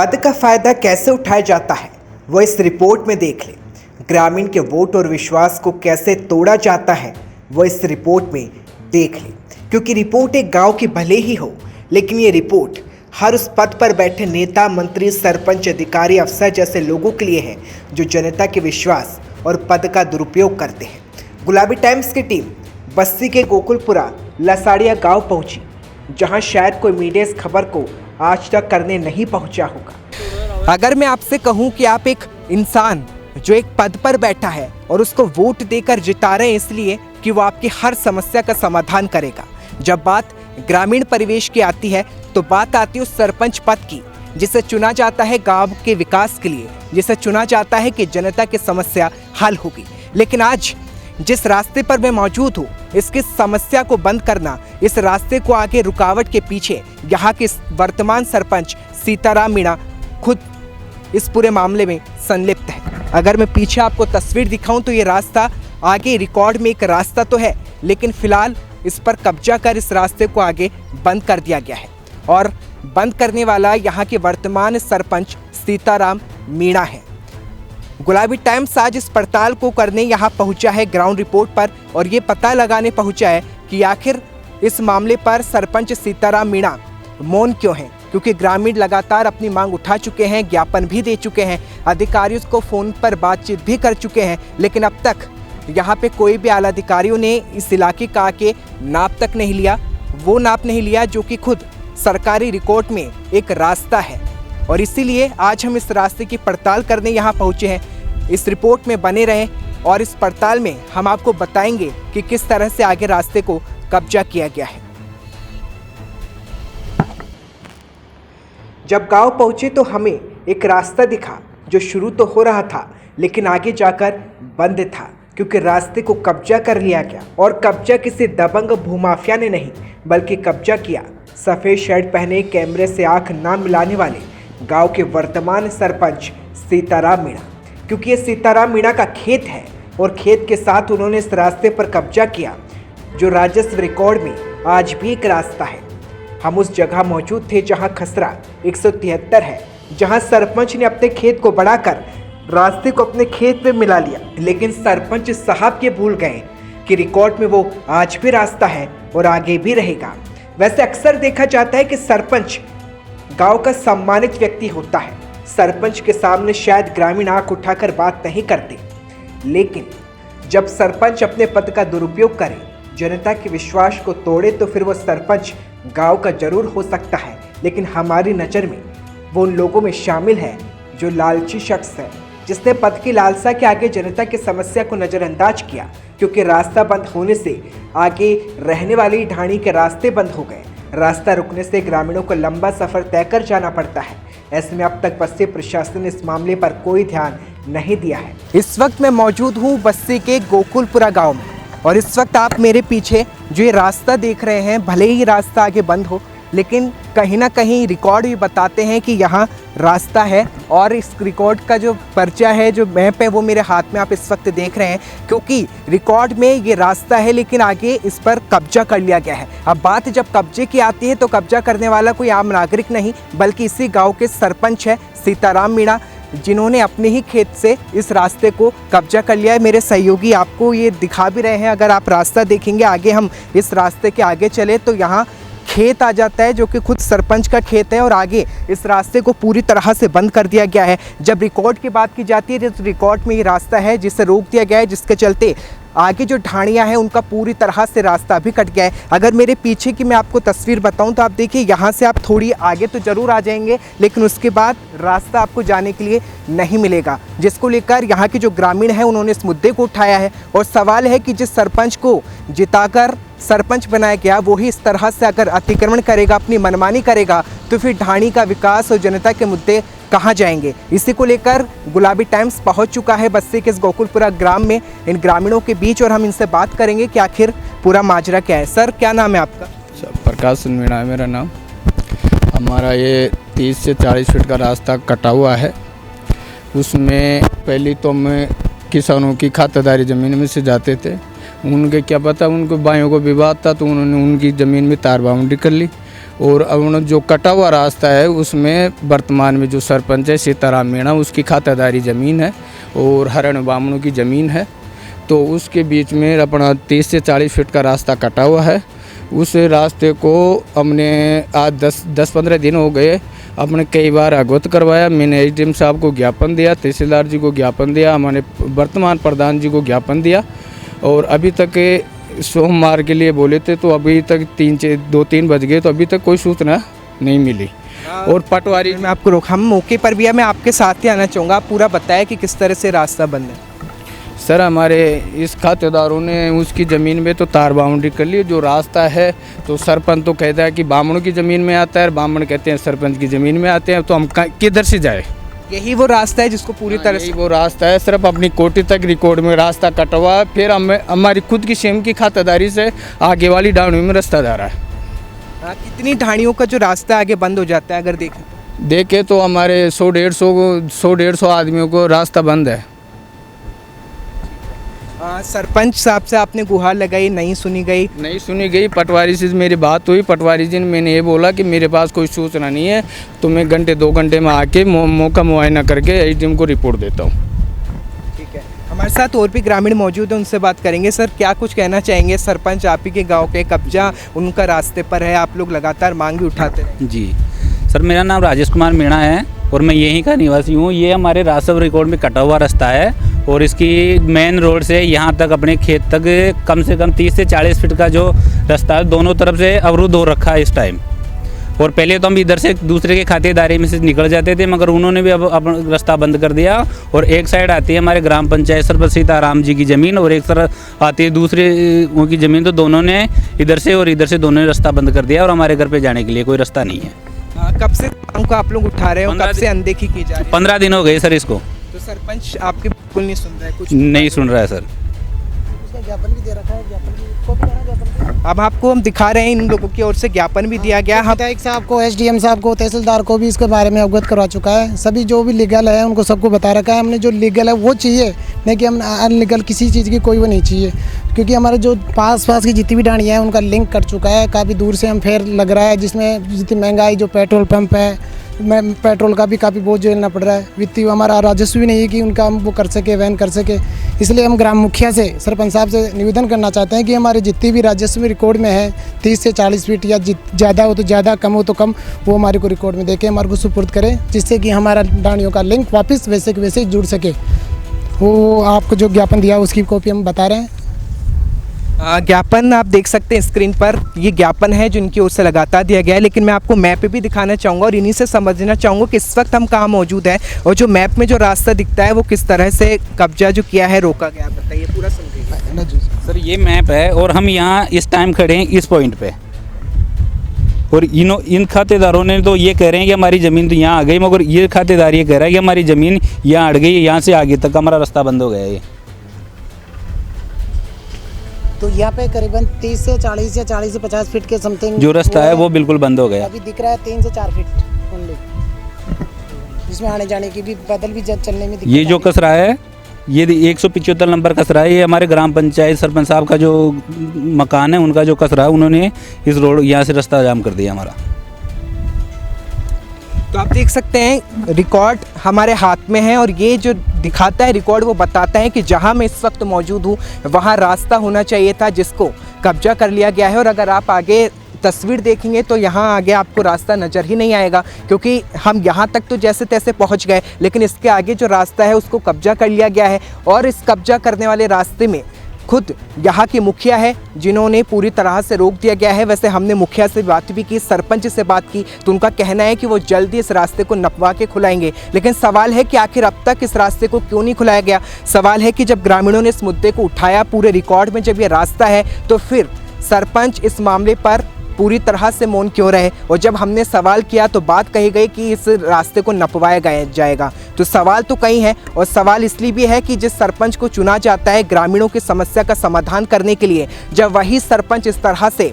पद का फायदा कैसे उठाया जाता है वो इस रिपोर्ट में देख लें। ग्रामीण के वोट और विश्वास को कैसे तोड़ा जाता है वो इस रिपोर्ट में देख लें, क्योंकि रिपोर्ट एक गांव की भले ही हो, लेकिन ये रिपोर्ट हर उस पद पर बैठे नेता, मंत्री, सरपंच, अधिकारी, अफसर जैसे लोगों के लिए है जो जनता के विश्वास और पद का दुरुपयोग करते हैं। गुलाबी टाइम्स की टीम बस्सी के गोकुलपुरा लसाड़िया गांव पहुंची, जहां शायद कोई मीडिया इस खबर को आज तक करने नहीं पहुंचा होगा। अगर मैं आपसे कहूं कि आप एक इंसान जो एक पद पर बैठा है और उसको वोट देकर जिता रहे हैं इसलिए कि वो आपकी हर समस्या का समाधान करेगा। जब बात ग्रामीण परिवेश की आती है तो बात आती है उस सरपंच पद की जिसे चुना जाता है गांव के विकास के लिए, जिसे चुना जाता है कि जनता की समस्या हल होगी। लेकिन आज जिस रास्ते पर मैं मौजूद हूँ, इसकी समस्या को बंद करना, इस रास्ते को आगे रुकावट के पीछे यहाँ के वर्तमान सरपंच सीताराम मीणा खुद इस पूरे मामले में संलिप्त है। अगर मैं पीछे आपको तस्वीर दिखाऊं तो ये रास्ता आगे रिकॉर्ड में एक रास्ता तो है, लेकिन फिलहाल इस पर कब्जा कर इस रास्ते को आगे बंद कर दिया गया है और बंद करने वाला यहाँ के वर्तमान सरपंच सीताराम मीणा है। गुलाबी टाइम्स आज इस पड़ताल को करने यहाँ पहुँचा है ग्राउंड रिपोर्ट पर, और ये पता लगाने पहुँचा है कि आखिर इस मामले पर सरपंच सीताराम मीणा मौन क्यों हैं, क्योंकि ग्रामीण लगातार अपनी मांग उठा चुके हैं, ज्ञापन भी दे चुके हैं, अधिकारियों को फ़ोन पर बातचीत भी कर चुके हैं, लेकिन अब तक यहाँ पे कोई भी आला अधिकारियों ने इस इलाके का आके नाप तक नहीं लिया। वो नाप नहीं लिया जो कि खुद सरकारी रिकॉर्ड में एक रास्ता है, और इसीलिए आज हम इस रास्ते की पड़ताल करने यहाँ पहुँचे हैं। इस रिपोर्ट में बने रहें और इस पड़ताल में हम आपको बताएंगे कि किस तरह से आगे रास्ते को कब्जा किया गया है। जब गांव पहुंचे तो हमें एक रास्ता दिखा जो शुरू तो हो रहा था लेकिन आगे जाकर बंद था, क्योंकि रास्ते को कब्जा कर लिया गया। और कब्जा किसी दबंग भूमाफिया ने नहीं, बल्कि कब्जा किया सफ़ेद शर्ट पहने, कैमरे से आंख ना मिलाने वाले गांव के वर्तमान सरपंच सीताराम मीणा, क्योंकि ये सीताराम मीणा का खेत है और खेत के साथ उन्होंने इस रास्ते पर कब्जा किया जो राजस्व रिकॉर्ड में आज भी एक रास्ता है। हम उस जगह मौजूद थे जहां खसरा 173 है, जहां सरपंच ने अपने खेत को बढ़ाकर रास्ते को अपने खेत में मिला लिया, लेकिन सरपंच साहब के भूल गए कि रिकॉर्ड में वो आज भी रास्ता है और आगे भी रहेगा। वैसे अक्सर देखा जाता है कि सरपंच गांव का सम्मानित व्यक्ति होता है। सरपंच के सामने शायद ग्रामीण आंख उठाकर बात नहीं करते, लेकिन जब सरपंच अपने पद का दुरुपयोग करे, जनता के विश्वास को तोड़े, तो फिर वो सरपंच गांव का जरूर हो सकता है, लेकिन हमारी नज़र में वो उन लोगों में शामिल है जो लालची शख्स है, जिसने पद की लालसा के आगे जनता की समस्या को नज़रअंदाज किया, क्योंकि रास्ता बंद होने से आगे रहने वाली ढाणी के रास्ते बंद हो गए। रास्ता रुकने से ग्रामीणों को लंबा सफ़र तय कर जाना पड़ता है। ऐसे में अब तक बस्सी प्रशासन ने इस मामले पर कोई ध्यान नहीं दिया है। इस वक्त मैं मौजूद हूँ बस्सी के गोकुलपुरा गांव में, और इस वक्त आप मेरे पीछे जो ये रास्ता देख रहे हैं, भले ही रास्ता आगे बंद हो, लेकिन कहीं ना कहीं रिकॉर्ड भी बताते हैं कि यहाँ रास्ता है। और इस रिकॉर्ड का जो पर्चा है, जो मैप है, वो मेरे हाथ में आप इस वक्त देख रहे हैं, क्योंकि रिकॉर्ड में ये रास्ता है लेकिन आगे इस पर कब्जा कर लिया गया है। अब बात जब कब्जे की आती है तो कब्जा करने वाला कोई आम नागरिक नहीं, बल्कि इसी गाँव के सरपंच है सीताराम मीणा, जिन्होंने अपने ही खेत से इस रास्ते को कब्जा कर लिया है। मेरे सहयोगी आपको ये दिखा भी रहे हैं। अगर आप रास्ता देखेंगे आगे, हम इस रास्ते के आगे चले तो यहाँ खेत आ जाता है जो कि खुद सरपंच का खेत है, और आगे इस रास्ते को पूरी तरह से बंद कर दिया गया है। जब रिकॉर्ड की बात की जाती है तो रिकॉर्ड में ये रास्ता है जिसे रोक दिया गया है, जिसके चलते आगे जो ढाणियाँ हैं उनका पूरी तरह से रास्ता भी कट गया है। अगर मेरे पीछे की मैं आपको तस्वीर बताऊं तो आप देखिए, यहाँ से आप थोड़ी आगे तो ज़रूर आ जाएंगे, लेकिन उसके बाद रास्ता आपको जाने के लिए नहीं मिलेगा, जिसको लेकर यहाँ के जो ग्रामीण हैं उन्होंने इस मुद्दे को उठाया है। और सवाल है कि जिस सरपंच को जिताकर सरपंच बनाया गया वो ही इस तरह से अगर अतिक्रमण करेगा, अपनी मनमानी करेगा, तो फिर ढाणी का विकास और जनता के मुद्दे कहाँ जाएंगे। इसी को लेकर गुलाबी टाइम्स पहुंच चुका है बस्सी के इस गोकुलपुरा ग्राम में, इन ग्रामीणों के बीच, और हम इनसे बात करेंगे कि आखिर पूरा माजरा क्या है। सर, क्या नाम है आपका? प्रकाश मीणा है मेरा नाम। हमारा ये 30 से 40 फीट का रास्ता कटा हुआ है। उसमें पहली तो मैं किसानों की खातेदारी ज़मीन में से जाते थे, उनके क्या पता, उनको भाइयों को विवाद था तो उन्होंने उनकी ज़मीन में तार बाउंड्री कर ली। और अब जो कटा हुआ रास्ता है उसमें वर्तमान में जो सरपंच है सीताराम मीणा, उसकी खातादारी ज़मीन है और हरण बामणों की ज़मीन है। तो उसके बीच में अपना 30 से 40 फीट का रास्ता कटा हुआ है। उस रास्ते को हमने आज 10-15 दिन हो गए, अपने कई बार अवगत करवाया। मैंने एसडीएम साहब को ज्ञापन दिया, तहसीलदार जी को ज्ञापन दिया, हमारे वर्तमान प्रधान जी को ज्ञापन दिया और अभी तक सोमवार के लिए बोले थे तो अभी तक 2-3 बज गए तो अभी तक कोई सूचना नहीं मिली। और पटवारी मैं आपको रोक, हम मौके पर भी है, मैं आपके साथ ही आना चाहूँगा। आप पूरा बताएं कि किस तरह से रास्ता बंद है। सर हमारे इस खातेदारों ने उसकी ज़मीन में तो तार बाउंड्री कर ली। जो रास्ता है तो सरपंच तो कहता है कि बामणों की ज़मीन में आता है, बामण कहते हैं सरपंच की ज़मीन में आते हैं, तो हम किधर से जाए? यही वो रास्ता है जिसको पूरी तरह से वो रास्ता है, सिर्फ अपनी कोटी तक रिकॉर्ड में रास्ता कटा हुआ है। फिर हमारी खुद की सेम की खातादारी से आगे वाली डाउनियों में रास्ता जा रहा है। कितनी ढाणियों का जो रास्ता आगे बंद हो जाता है? अगर देखें तो हमारे 100-150 आदमियों को रास्ता बंद है। सरपंच साहब से आपने गुहार लगाई, नहीं सुनी गई। पटवारी से मेरी बात हुई, पटवारी जी ने मैंने ये बोला कि मेरे पास कोई सूचना नहीं है, तो मैं 1-2 घंटे में आके मौका मुआयना करके एसडीएम को रिपोर्ट देता हूँ। ठीक है, हमारे साथ और भी ग्रामीण मौजूद हैं, उनसे बात करेंगे। सर क्या कुछ कहना चाहेंगे? सरपंच आप ही के गाँव के, कब्जा उनका रास्ते पर है, आप लोग लगातार मांग भी उठाते हैं। जी सर, मेरा नाम राजेश कुमार मीणा है और मैं यहीं का निवासी हूँ। ये हमारे राजस्व रिकॉर्ड में कटा हुआ रास्ता है और इसकी मेन रोड से यहाँ तक अपने खेत तक कम से कम 30 से 40 फीट का जो रास्ता है दोनों तरफ से अवरुद्ध हो रखा है इस टाइम। और पहले तो हम इधर से दूसरे के खातेदारी में से निकल जाते थे, मगर उन्होंने भी अब रास्ता बंद कर दिया। और एक साइड आती है हमारे ग्राम पंचायत सरपंच सीताराम जी की ज़मीन और एक तरफ आती है दूसरे उनकी ज़मीन। तो दोनों ने इधर से और इधर से दोनों ने रास्ता बंद कर दिया और हमारे घर पर जाने के लिए कोई रास्ता नहीं है। कब से हमको आप लोग उठा रहे हो? कब से अनदेखी की जा रही है? 15 दिन हो गए सर इसको। तो सरपंच आपके बिल्कुल नहीं सुन रहा है, कुछ नहीं सुन रहा है सर। ज्ञापन भी दे रखा है, ज्ञापन की कॉपी है ना, ज्ञापन की। अब आपको हम दिखा रहे हैं, इन लोगों की ओर से ज्ञापन भी दिया गया। हम विधायक साहब को, एसडीएम साहब को, तहसीलदार को भी इसके बारे में अवगत करवा चुका है। सभी जो भी लीगल है उनको सबको बता रखा है हमने। जो लीगल है वो चाहिए, नहीं कि हम अनलीगल किसी चीज़ की कोई वो नहीं चाहिए। क्योंकि हमारे जो पास की जितनी भी डाणियाँ हैं उनका लिंक कर चुका है। काफ़ी दूर से हम फेर लग रहा है, जिसमें जितनी महंगाई, जो पेट्रोल पंप है, पेट्रोल का भी काफ़ी बोझ झेलना पड़ रहा है। वित्तीय हमारा राजस्व भी नहीं है कि उनका हम वो कर सके, वहन कर सके। इसलिए हम ग्राम मुखिया से, सरपंच साहब से निवेदन करना चाहते हैं कि हमारे जितनी भी राजस्व रिकॉर्ड में है 30 से 40 फीट या ज़्यादा हो तो ज़्यादा, कम हो तो कम, वो हमारे को रिकॉर्ड में देके हमारे को सुपुर्द करें, जिससे कि हमारा डाणियों का लिंक वापस वैसे के वैसे जुड़ सके। वो आपको जो ज्ञापन दिया उसकी कॉपी हम बता रहे हैं। ज्ञापन आप देख सकते हैं स्क्रीन पर, ये ज्ञापन है जो इनकी ओर से लगातार दिया गया है। लेकिन मैं आपको मैप भी दिखाना चाहूँगा और इन्हीं से समझना चाहूँगा कि इस वक्त हम कहाँ मौजूद हैं और जो मैप में जो रास्ता दिखता है वो किस तरह से कब्जा जो किया है रोका गया। बताइए, पूरा समझिए। सर ये मैप है और हम यहाँ इस टाइम खड़े हैं इस पॉइंट पे, और इन खातेदारों ने तो ये कह रहे हैं कि हमारी ज़मीन तो यहाँ आ गई, मगर ये खातेदार ये कह रहा है कि हमारी ज़मीन यहाँ अड़ गई, यहाँ से आगे तक हमारा रास्ता बंद हो गया है। तो यहाँ पे करीबन 30 से 40 या 40 से 50 फीट के समथिंग जो रास्ता है वो बिल्कुल बंद हो गया। अभी दिख रहा है 3 से 4 फीट ओनली, जिसमें आने जाने की भी, पैदल भी चलने में ये जो कसरा है, ये 175 नंबर कसरा है। ये हमारे ग्राम पंचायत सरपंच साहब का जो मकान है उनका जो कसरा है, उन्होंने इस रोड यहाँ से रास्ता जाम कर दिया हमारा। तो आप देख सकते हैं रिकॉर्ड हमारे हाथ में है और ये जो दिखाता है रिकॉर्ड वो बताता है कि जहां मैं इस वक्त मौजूद हूं वहां रास्ता होना चाहिए था जिसको कब्जा कर लिया गया है। और अगर आप आगे तस्वीर देखेंगे तो यहाँ आगे आपको रास्ता नज़र ही नहीं आएगा, क्योंकि हम यहाँ तक तो जैसे तैसे पहुँच गए, लेकिन इसके आगे जो रास्ता है उसको कब्जा कर लिया गया है। और इस कब्जा करने वाले रास्ते में खुद यहाँ के मुखिया है जिन्होंने पूरी तरह से रोक दिया गया है। वैसे हमने मुखिया से बात भी की, सरपंच से बात की, तो उनका कहना है कि वो जल्दी इस रास्ते को नपवा के खुलाएंगे। लेकिन सवाल है कि आखिर अब तक इस रास्ते को क्यों नहीं खुलाया गया। सवाल है कि जब ग्रामीणों ने इस मुद्दे को उठाया पूरे रिकॉर्ड में, जब ये रास्ता है, तो फिर सरपंच इस मामले पर पूरी तरह से मौन क्यों रहे। और जब हमने सवाल किया तो बात कही गई कि इस रास्ते को नपवाया जाएगा। तो सवाल तो कई है, और सवाल इसलिए भी है कि जिस सरपंच को चुना जाता है ग्रामीणों की समस्या का समाधान करने के लिए, जब वही सरपंच इस तरह से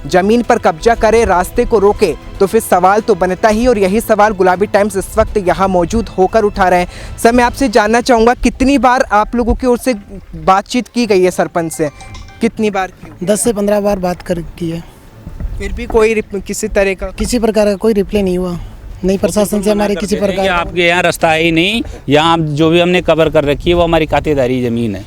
जमीन पर कब्जा करे, रास्ते को रोके, तो फिर सवाल तो बनता ही। और यही सवाल गुलाबी टाइम्स इस वक्त यहाँ मौजूद होकर उठा रहे हैं। सर मैं आपसे जानना चाहूँगा, कितनी बार आप लोगों की ओर से बातचीत की गई है सरपंच से? कितनी बार की? 10 से 15 बार बात की है। फिर भी कोई किसी तरह का किसी प्रकार का कोई रिप्लाई नहीं हुआ, नहीं प्रशासन से हमारे किसी प्रकार का। आपके यहाँ रास्ता है ही नहीं, यहाँ जो भी हमने कवर कर रखी है वो हमारी खातेदारी ज़मीन है।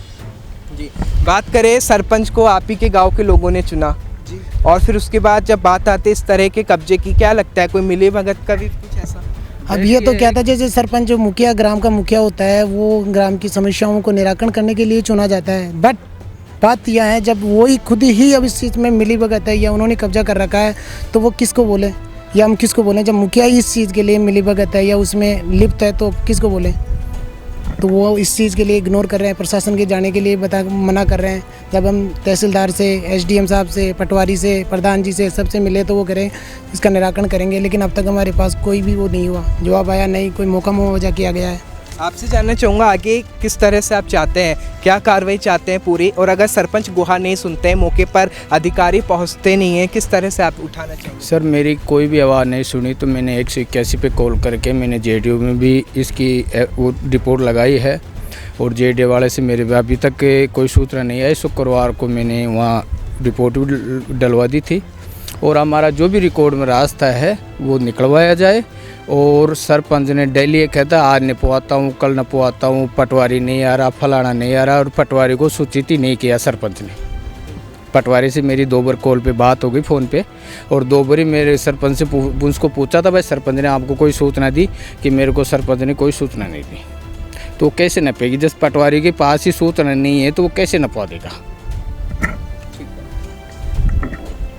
जी, बात करें सरपंच को आप ही के गांव के लोगों ने चुना जी, और फिर उसके बाद जब बात आती है इस तरह के कब्जे की, क्या लगता है कोई मिली भगत का भी कुछ ऐसा? अब ये तो क्या था, जैसे सरपंच जो मुखिया ग्राम का मुखिया होता है वो ग्राम की समस्याओं को निराकरण करने के लिए चुना जाता है, बट बात यह है जब वो ही खुद ही अब इस चीज़ में मिली भगत है या उन्होंने कब्जा कर रखा है तो वो किसको बोले या हम किसको बोलें? जब मुखिया ही इस चीज़ के लिए मिली भगत है या उसमें लिप्त है तो किसको बोलें? तो वो इस चीज़ के लिए इग्नोर कर रहे हैं, प्रशासन के जाने के लिए मना कर रहे हैं। जब हम तहसीलदार से, एसडीएम साहब से, पटवारी से, प्रधान जी से सबसे मिले तो वो करें इसका निराकरण करेंगे, लेकिन अब तक हमारे पास कोई भी वो नहीं हुआ, जवाब आया नहीं, कोई मौका मुआवजा किया गया है। आपसे जानना चाहूँगा आगे किस तरह से आप चाहते हैं, क्या कार्रवाई चाहते हैं पूरी, और अगर सरपंच गुहार नहीं सुनते हैं, मौके पर अधिकारी पहुँचते नहीं हैं, किस तरह से आप उठाना चाहेंगे? सर मेरी कोई भी आवाज़ नहीं सुनी तो मैंने 181 पे कॉल करके मैंने जेडीओ में भी इसकी वो रिपोर्ट लगाई है, और जेडीओ वाले से मेरे अभी तक कोई सूचना नहीं आई। शुक्रवार को मैंने वहाँ रिपोर्ट भी डलवा दी थी, और हमारा जो भी रिकॉर्ड में रास्ता है वो निकलवाया जाए। और सरपंच ने डेली ये कहता है आज नपवाता हूँ, कल नपवाता हूँ, पटवारी नहीं आ रहा, फलाना नहीं आ रहा, और पटवारी को सूचित ही नहीं किया सरपंच ने। पटवारी से मेरी 2 बार कॉल पे बात हो गई फ़ोन पे, और 2 बार मेरे सरपंच से उसको पूछा था भाई सरपंच ने आपको कोई सूचना दी, कि मेरे को सरपंच ने कोई सूचना नहीं दी। तो कैसे नपेगी? जब पटवारी के पास ही सूचना नहीं है तो वो कैसे नपवा देगा?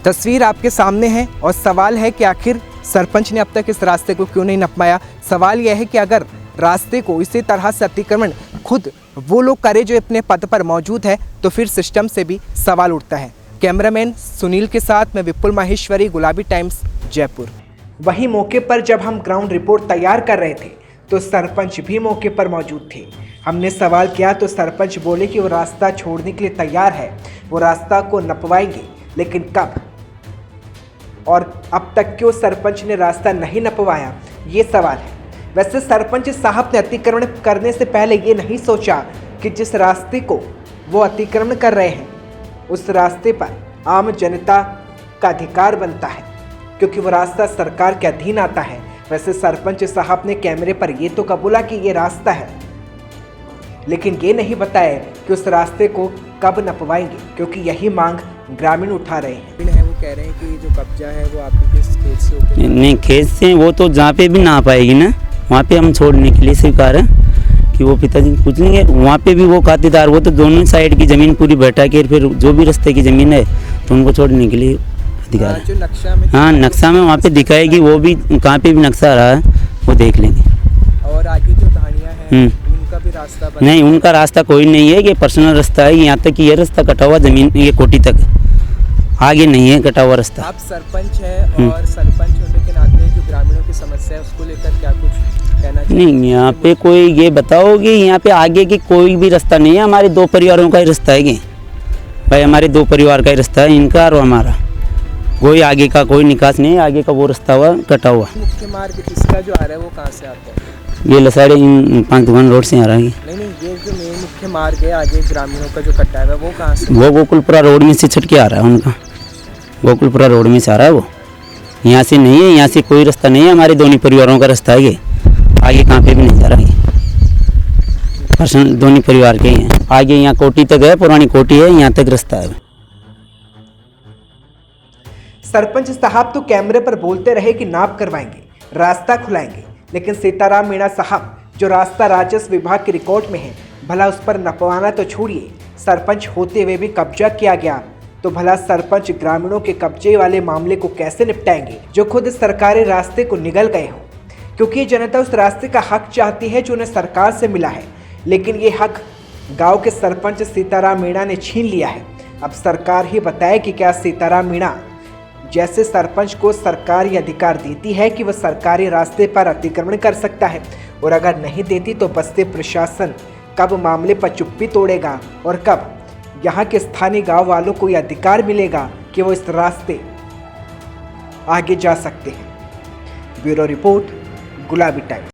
तस्वीर आपके सामने है और सवाल है कि आखिर सरपंच ने अब तक इस रास्ते को क्यों नहीं नपवाया। सवाल यह है कि अगर रास्ते को इसी तरह से अतिक्रमण खुद वो लोग करे जो अपने पद पर मौजूद है तो फिर सिस्टम से भी सवाल उठता है। कैमरामैन सुनील के साथ मैं विपुल माहेश्वरी, गुलाबी टाइम्स, जयपुर। वहीं मौके पर जब हम ग्राउंड रिपोर्ट तैयार कर रहे थे तो सरपंच भी मौके पर मौजूद थे। हमने सवाल किया तो सरपंच बोले कि वो रास्ता छोड़ने के लिए तैयार है, वो रास्ता को नपवाएंगे, लेकिन कब और अब तक क्यों सरपंच ने रास्ता नहीं नपवाया, ये सवाल है। वैसे सरपंच साहब ने अतिक्रमण करने से पहले ये नहीं सोचा कि जिस रास्ते को वो अतिक्रमण कर रहे हैं उस रास्ते पर आम जनता का अधिकार बनता है, क्योंकि वो रास्ता सरकार के अधीन आता है। वैसे सरपंच साहब ने कैमरे पर ये तो कबूला कि ये रास्ता है, लेकिन ये नहीं बताया कि उस रास्ते को कब नपवाएंगे, क्योंकि यही मांग ग्रामीण उठा रहे हैं। वो कह रहे हैं कि जो कब्जा है वो आपके खेत से होकर नहीं, खेत से वो तो जहाँ पे भी ना पाएगी ना, वहाँ पे हम छोड़ने के लिए स्वीकार है कि वो पिताजी पूछेंगे, वहाँ पे भी वो खातेदार, वो तो दोनों साइड की ज़मीन पूरी बैठा के फिर जो भी रास्ते की ज़मीन है तो उनको छोड़ने के लिए अधिकार है। जो नक्शा में, हाँ, नक्शा में वहाँ पे दिखाएगी, वो भी कहाँ पे भी नक्शा आ रहा है वो देख लेंगे। और आगे जो धानियाँ हैं उनका भी रास्ता नहीं, उनका रास्ता कोई नहीं है, ये पर्सनल रास्ता है। यहाँ तक कि ये रास्ता कटा हुआ ज़मीन, ये कोटी तक, आगे नहीं है कटा हुआ रास्ता। आप सरपंच है और सरपंच होने के नाते जो ग्रामीणों की समस्या है उसको लेकर क्या कुछ कहना चाहिए? नहीं, यहाँ पे कोई ये बताओ कि यहाँ पे आगे की कोई भी रास्ता नहीं है, हमारे 2 परिवारों का ही रास्ता है कि भाई, हमारे 2 परिवार का ही रास्ता है, इनका और हमारा, कोई आगे का कोई निकास नहीं है। आगे का वो रास्ता हुआ कटा हुआ। मुख्य मार्ग इसका जो आ रहा है वो कहाँ से आता है? ये लसाड़े पांचवान रोड से आ रहा है। नहीं, ये जो मेन मुख्य मार्ग है आगे ग्रामीणों का जो कटा है वो कहाँ से? वो गोकुलपुरा रोड में से छट के आ रहा है उनका, गोकुलपुरा रोड में से आ रहा है वो, यहाँ से नहीं है, यहाँ से कोई रास्ता नहीं है, हमारे दोनों परिवारों का रास्ता है ये, आगे कहाँ पे भी नहीं जा रहा है, पर्सनल दोनों परिवार के ही हैं। आगे यहाँ कोटी तक है, पुरानी कोटी है, यहाँ तक रास्ता है। सरपंच साहब तो कैमरे पर बोलते रहे कि नाप करवाएंगे, रास्ता खुलाएंगे, लेकिन सीताराम मीणा साहब जो रास्ता राजस्व विभाग के रिकॉर्ड में है, भला उस पर नपवाना तो छोड़िए, सरपंच होते हुए भी कब्जा किया गया तो भला सरपंच ग्रामीणों के कब्जे वाले मामले को कैसे निपटाएंगे, जो खुद सरकारी रास्ते को निगल गए हो। क्योंकि जनता उस रास्ते का हक चाहती है जो उन्हें सरकार से मिला है, लेकिन ये हक गांव के सरपंच सीताराम मीणा ने छीन लिया है। अब सरकार ही बताए कि क्या सीताराम मीणा जैसे सरपंच को सरकार ये अधिकार देती है कि वह सरकारी रास्ते पर अतिक्रमण कर सकता है, और अगर नहीं देती तो बस्ती प्रशासन कब मामले पर चुप्पी तोड़ेगा और कब यहाँ के स्थानीय गांव वालों को यह अधिकार मिलेगा कि वो इस रास्ते आगे जा सकते हैं। ब्यूरो रिपोर्ट, गुलाबी टाइम्स।